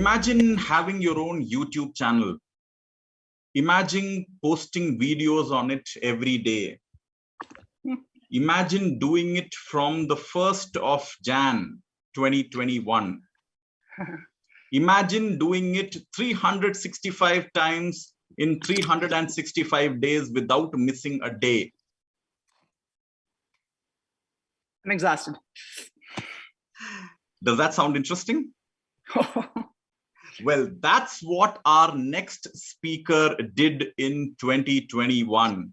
Imagine having your own YouTube channel. Imagine posting videos on it every day. Imagine doing it from the 1st of Jan 2021. Imagine doing it 365 times in 365 days without missing a day. I'm exhausted. Does that sound interesting? Well, that's what our next speaker did in 2021.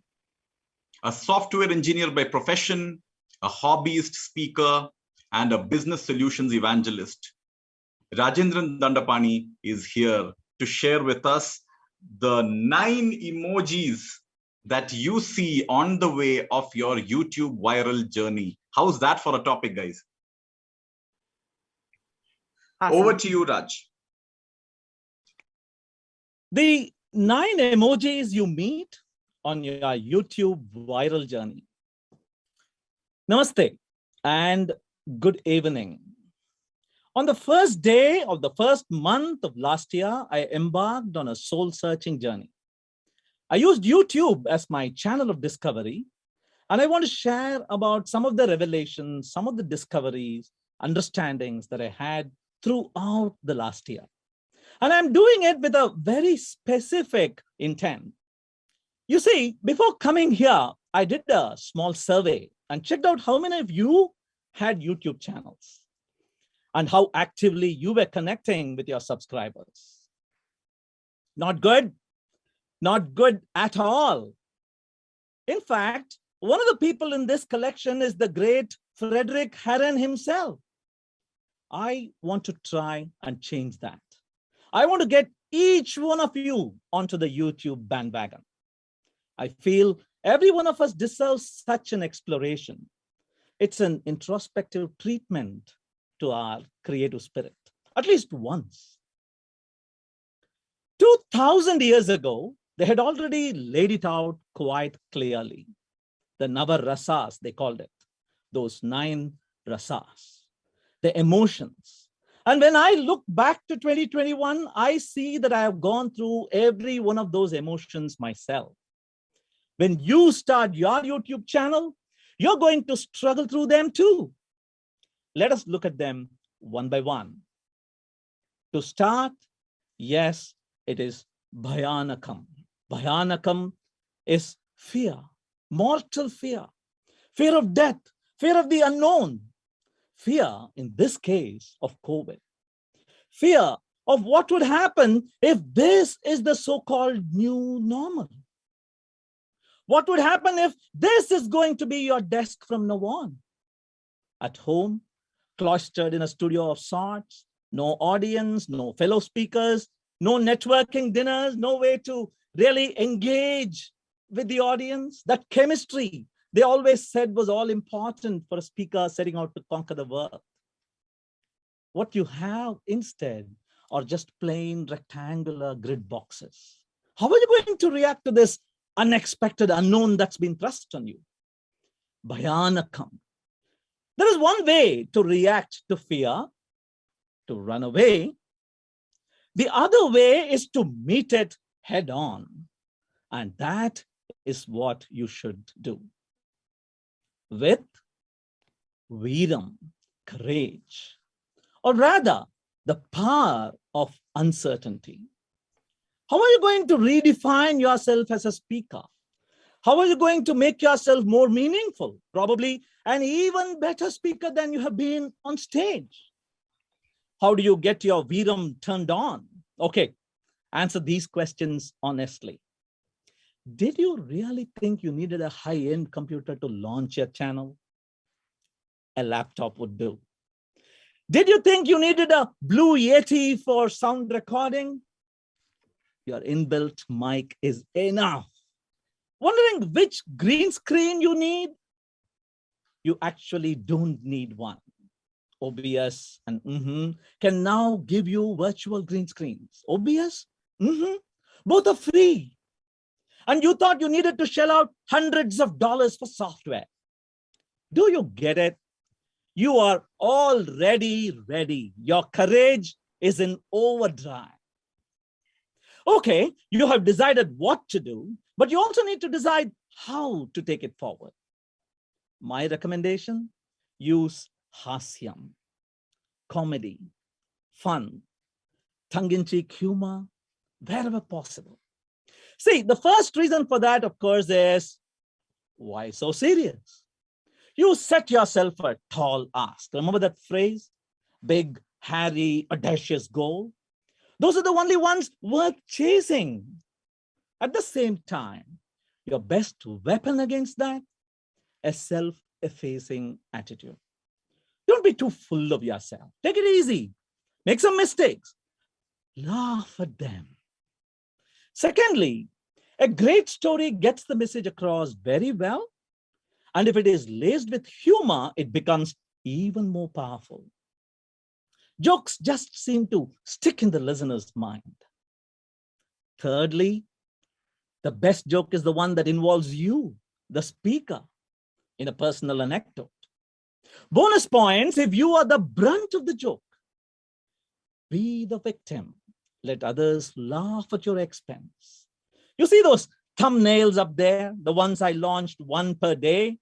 A software engineer by profession, a hobbyist speaker, and a business solutions evangelist. Rajendran Dandapani is here to share with us the 9 emojis that you see on the way of your YouTube viral journey. How's that for a topic, guys? Awesome. Over to you, Raj. The 9 emojis you meet on your YouTube viral journey. Namaste and good evening. On the first day of the first month of last year, I embarked on a soul-searching journey. I used YouTube as my channel of discovery, and I want to share about some of the revelations, some of the discoveries, understandings that I had throughout the last year. And I'm doing it with a very specific intent. You see, before coming here, I did a small survey and checked out how many of you had YouTube channels and how actively you were connecting with your subscribers. Not good. Not good at all. In fact, one of the people in this collection is the great Frederick Herren himself. I want to try and change that. I want to get each one of you onto the YouTube bandwagon. I feel every one of us deserves such an exploration. It's an introspective treatment to our creative spirit, at least once. 2000 years ago, they had already laid it out quite clearly. The Navarasas, they called it, those 9 rasas, the emotions. And when I look back to 2021, I see that I have gone through every one of those emotions myself. When you start your YouTube channel, you're going to struggle through them too. Let us look at them one by one. To start, yes, it is bhayanakam. Bhayanakam is fear, mortal fear, fear of death, fear of the unknown, fear, in this case, of COVID, fear of what would happen if this is the so-called new normal. What would happen if this is going to be your desk from now on? At home, cloistered in a studio of sorts, no audience, no fellow speakers, no networking dinners, no way to really engage with the audience. That chemistry they always said was all important for a speaker setting out to conquer the world. What you have instead are just plain rectangular grid boxes. How are you going to react to this unexpected unknown that's been thrust on you? Bhayanakam. There is one way to react to fear, to run away. The other way is to meet it head on. And that is what you should do. With veeram, courage, or rather the power of uncertainty. How are you going to redefine yourself as a speaker? How are you going to make yourself more meaningful? Probably an even better speaker than you have been on stage. How do you get your veeram turned on? Okay, answer these questions honestly. Did you really think you needed a high-end computer to launch your channel? A laptop would do. Did you think you needed a Blue Yeti for sound recording? Your inbuilt mic is enough. Wondering which green screen you need? You actually don't need one. OBS and can now give you virtual green screens. OBS, both are free. And you thought you needed to shell out hundreds of dollars for software. Do you get it? You are already ready. Your courage is in overdrive. Okay, you have decided what to do, but you also need to decide how to take it forward. My recommendation, use hasyam, comedy, fun, tongue-in-cheek humor, wherever possible. See, the first reason for that, of course, is why so serious? You set yourself a tall ask. Remember that phrase? Big, hairy, audacious goal. Those are the only ones worth chasing. At the same time, your best weapon against that, a self-effacing attitude. Don't be too full of yourself. Take it easy. Make some mistakes. Laugh at them. Secondly, a great story gets the message across very well. And if it is laced with humor, it becomes even more powerful. Jokes just seem to stick in the listener's mind. Thirdly, the best joke is the one that involves you, the speaker, in a personal anecdote. Bonus points if you are the brunt of the joke. Be the victim. Let others laugh at your expense. You see those thumbnails up there, the ones I launched one per day?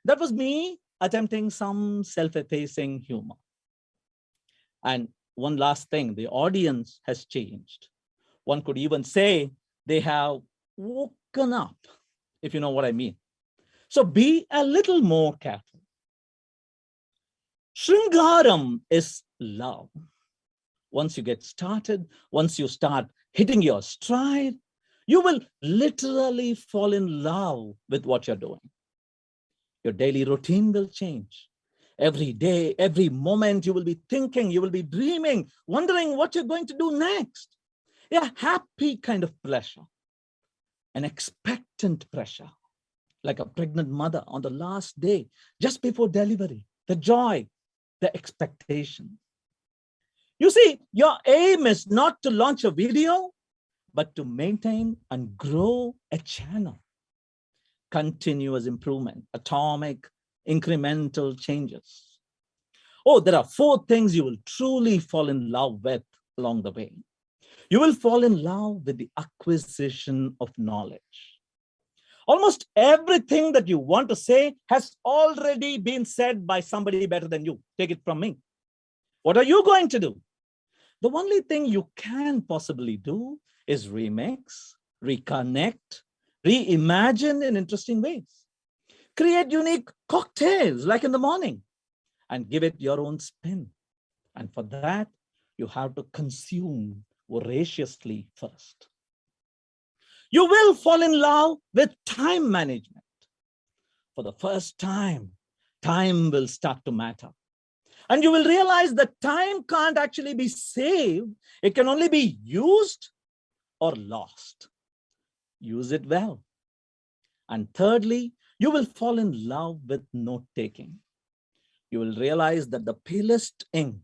That was me attempting some self-effacing humor. And one last thing, the audience has changed. One could even say they have woken up, if you know what I mean. So be a little more careful. Shringaram is love. Once you get started, once you start hitting your stride, you will literally fall in love with what you're doing. Your daily routine will change. Every day, every moment, you will be thinking, you will be dreaming, wondering what you're going to do next. A happy kind of pleasure, an expectant pressure, like a pregnant mother on the last day, just before delivery, the joy, the expectation. You see, your aim is not to launch a video, but to maintain and grow a channel. Continuous improvement, atomic, incremental changes. Oh, there are 4 things you will truly fall in love with along the way. You will fall in love with the acquisition of knowledge. Almost everything that you want to say has already been said by somebody better than you. Take it from me. What are you going to do? The only thing you can possibly do is remix, reconnect, reimagine in interesting ways. Create unique cocktails like in the morning and give it your own spin. And for that, you have to consume voraciously first. You will fall in love with time management. For the first time, time will start to matter. And you will realize that time can't actually be saved. It can only be used or lost. Use it well. And thirdly, you will fall in love with note-taking. You will realize that the palest ink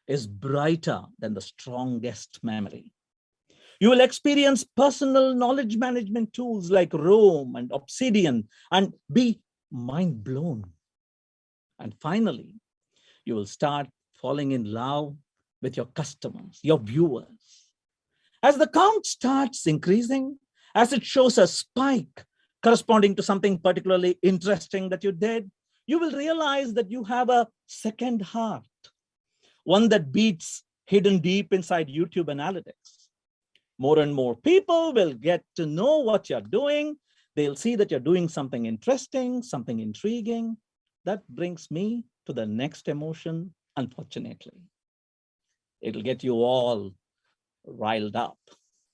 is brighter than the strongest memory. You will experience personal knowledge management tools like Roam and Obsidian and be mind blown. And finally, you will start falling in love with your customers, your viewers. As the count starts increasing, as it shows a spike corresponding to something particularly interesting that you did, you will realize that you have a second heart, one that beats hidden deep inside YouTube analytics. More and more people will get to know what you're doing. They'll see that you're doing something interesting, something intriguing. That brings me to the next emotion, unfortunately. It'll get you all riled up.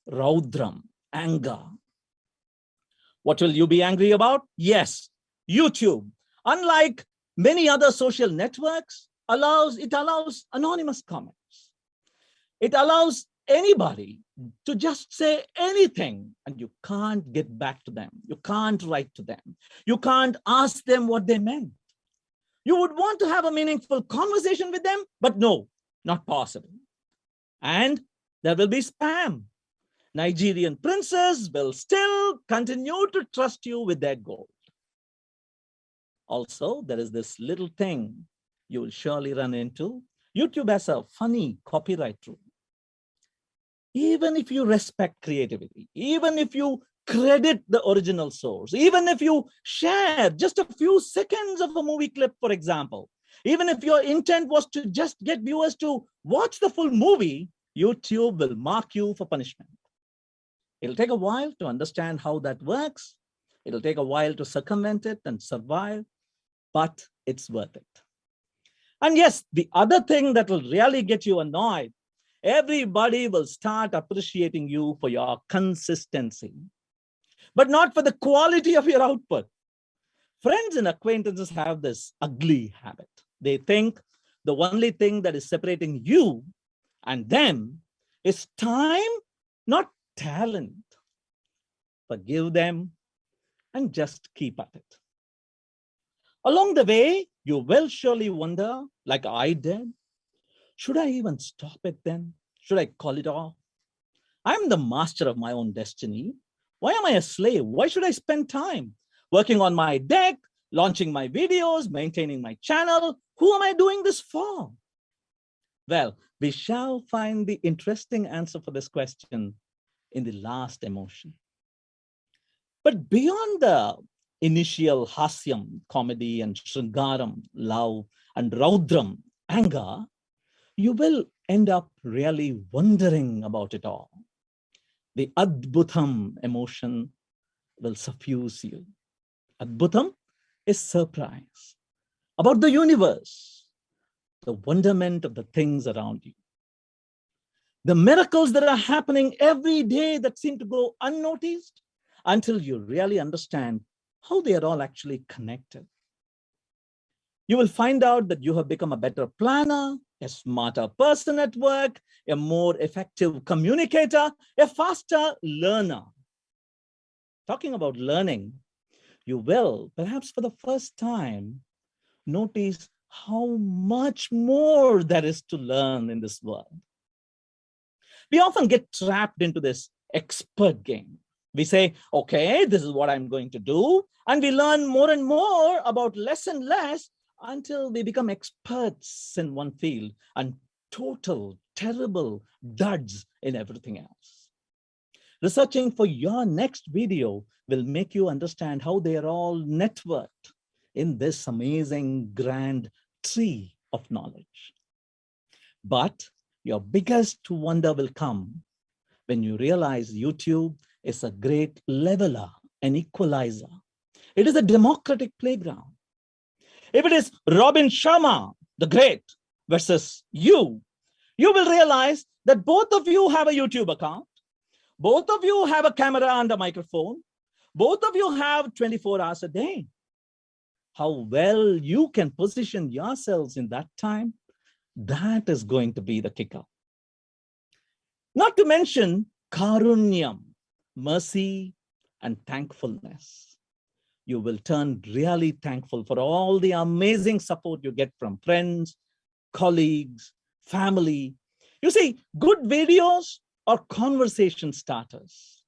Raudram, anger. What will you be angry about? Yes, YouTube, unlike many other social networks, it allows anonymous comments. It allows anybody to just say anything and you can't get back to them. You can't write to them. You can't ask them what they meant. You would want to have a meaningful conversation with them, but no, not possible. And there will be spam. Nigerian princes will still continue to trust you with their gold. Also, there is this little thing you will surely run into. YouTube has a funny copyright rule. Even if you respect creativity, even if you credit the original source, even if you share just a few seconds of a movie clip, for example, even if your intent was to just get viewers to watch the full movie, YouTube will mark you for punishment. It'll take a while to understand how that works. It'll take a while to circumvent it and survive, but it's worth it. And yes, the other thing that will really get you annoyed, everybody will start appreciating you for your consistency, but not for the quality of your output. Friends and acquaintances have this ugly habit. They think the only thing that is separating you and them is time, not talent. Forgive them and just keep at it. Along the way, you will surely wonder, like I did, should I even stop it then? Should I call it off? I'm the master of my own destiny. Why am I a slave? Why should I spend time working on my deck, launching my videos, maintaining my channel? Who am I doing this for? Well, we shall find the interesting answer for this question in the last emotion. But beyond the initial hasyam, comedy, and shringaram, love, and raudram, anger, you will end up really wondering about it all. The adbhutam emotion will suffuse you. Adbhutam is surprise about the universe, the wonderment of the things around you. The miracles that are happening every day that seem to go unnoticed until you really understand how they are all actually connected. You will find out that you have become a better planner, a smarter person at work, a more effective communicator, a faster learner. Talking about learning, you will, perhaps for the first time, notice how much more there is to learn in this world. We often get trapped into this expert game. We say, okay, this is what I'm going to do. And we learn more and more about less and less until we become experts in one field and total, terrible duds in everything else. Researching for your next video will make you understand how they are all networked in this amazing grand tree of knowledge. But your biggest wonder will come when you realize YouTube is a great leveler and equalizer. It is a democratic playground. If it is Robin Sharma, the great, versus you will realize that both of you have a YouTube account. Both of you have a camera and a microphone. Both of you have 24 hours a day. How well you can position yourselves in that time, that is going to be the kicker. Not to mention karunyam, mercy, and thankfulness. You will turn really thankful for all the amazing support you get from friends, colleagues, family. You see, good videos are conversation starters.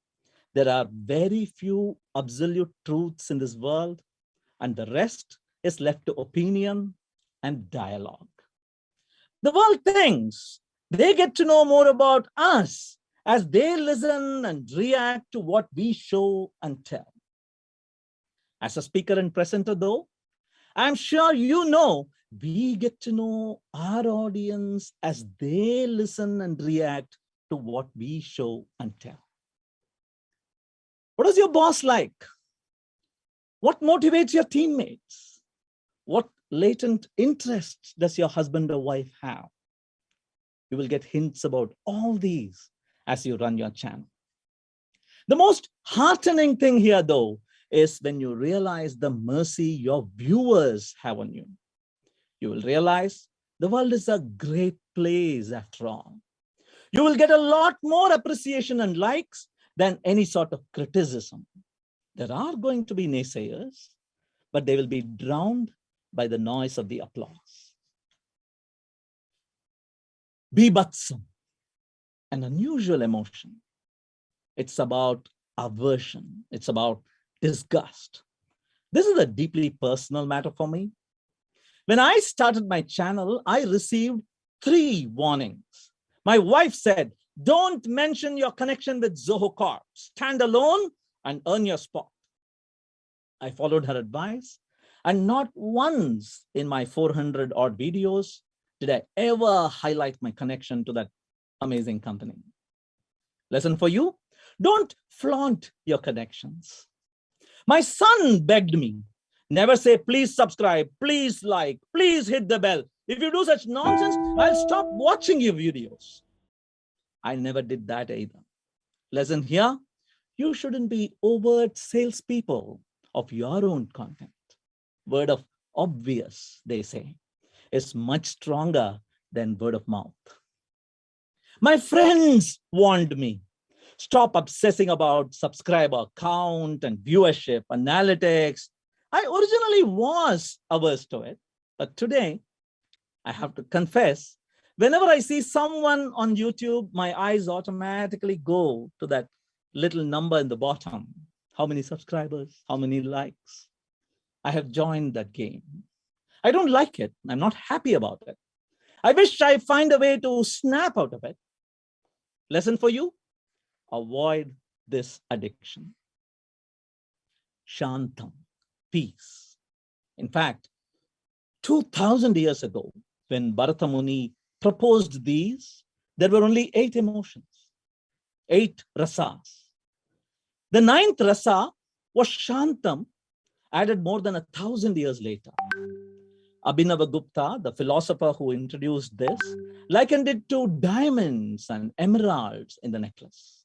There are very few absolute truths in this world, and the rest is left to opinion and dialogue. The world thinks they get to know more about us as they listen and react to what we show and tell. As a speaker and presenter, though, I'm sure you know we get to know our audience as they listen and react to what we show and tell. What is your boss like? What motivates your teammates? What latent interests does your husband or wife have? You will get hints about all these as you run your channel. The most heartening thing here, though, is when you realize the mercy your viewers have on you. You will realize the world is a great place after all. You will get a lot more appreciation and likes than any sort of criticism. There are going to be naysayers, but they will be drowned by the noise of the applause. Bibhatsam, an unusual emotion. It's about aversion. It's about disgust. This is a deeply personal matter for me. When I started my channel, I received 3 warnings. My wife said, don't mention your connection with Zoho Corp. Stand alone and earn your spot. I followed her advice, and not once in my 400 odd videos did I ever highlight my connection to that amazing company. Lesson for you, don't flaunt your connections. My son begged me, never say, please subscribe, please like, please hit the bell. If you do such nonsense, I'll stop watching your videos. I never did that either. Lesson here, you shouldn't be overt salespeople of your own content. Word of obvious, they say, is much stronger than word of mouth. My friends warned me, stop obsessing about subscriber count and viewership, analytics. I originally was averse to it, but today I have to confess, whenever I see someone on YouTube, my eyes automatically go to that little number in the bottom. How many subscribers? How many likes? I have joined that game. I don't like it. I'm not happy about it. I wish I find a way to snap out of it. Lesson for you, avoid this addiction. Shantam, peace. In fact, 2000 years ago, when Bharata Muni proposed these, there were only 8 emotions, 8 rasas. The 9th rasa was Shantam, added more than 1,000 years later. Abhinavagupta, the philosopher who introduced this, likened it to diamonds and emeralds in the necklace.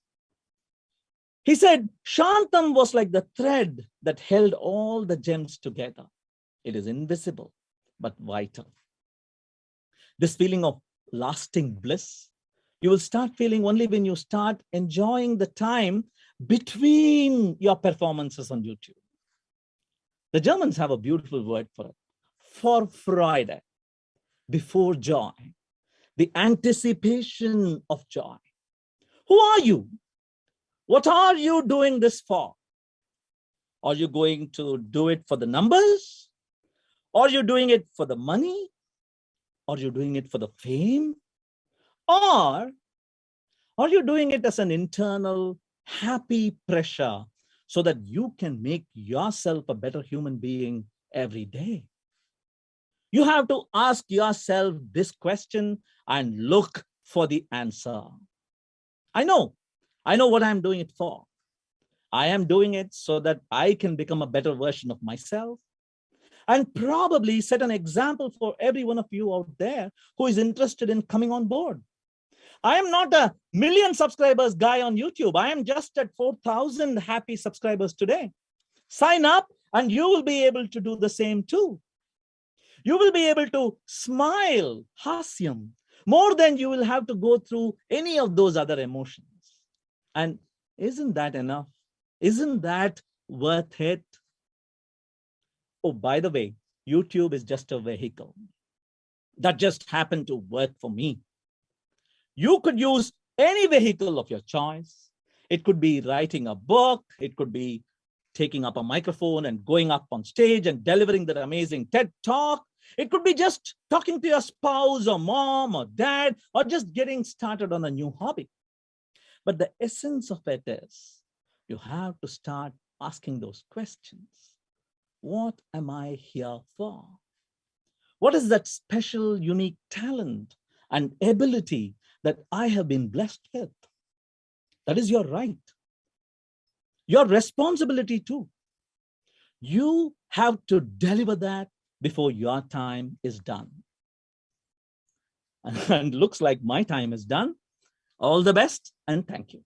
He said, Shantam was like the thread that held all the gems together. It is invisible, but vital. This feeling of lasting bliss, you will start feeling only when you start enjoying the time between your performances on YouTube. The Germans have a beautiful word for it, Vorfreude, before joy, the anticipation of joy. Who are you? What are you doing this for? Are you going to do it for the numbers? Are you doing it for the money? Are you doing it for the fame? Or are you doing it as an internal happy pressure so that you can make yourself a better human being every day? You have to ask yourself this question and look for the answer. I know what I'm doing it for. I am doing it so that I can become a better version of myself and probably set an example for every one of you out there who is interested in coming on board. I am not a million subscribers guy on YouTube. I am just at 4,000 happy subscribers today. Sign up and you will be able to do the same too. You will be able to smile, hasyam, more than you will have to go through any of those other emotions. And isn't that enough? Isn't that worth it? Oh, by the way, YouTube is just a vehicle that just happened to work for me. You could use any vehicle of your choice. It could be writing a book. It could be taking up a microphone and going up on stage and delivering that amazing TED talk. It could be just talking to your spouse or mom or dad, or just getting started on a new hobby. But the essence of it is you have to start asking those questions. What am I here for? What is that special, unique talent and ability that I have been blessed with? That is your right. Your responsibility too. You have to deliver that before your time is done. And looks like my time is done. All the best and thank you.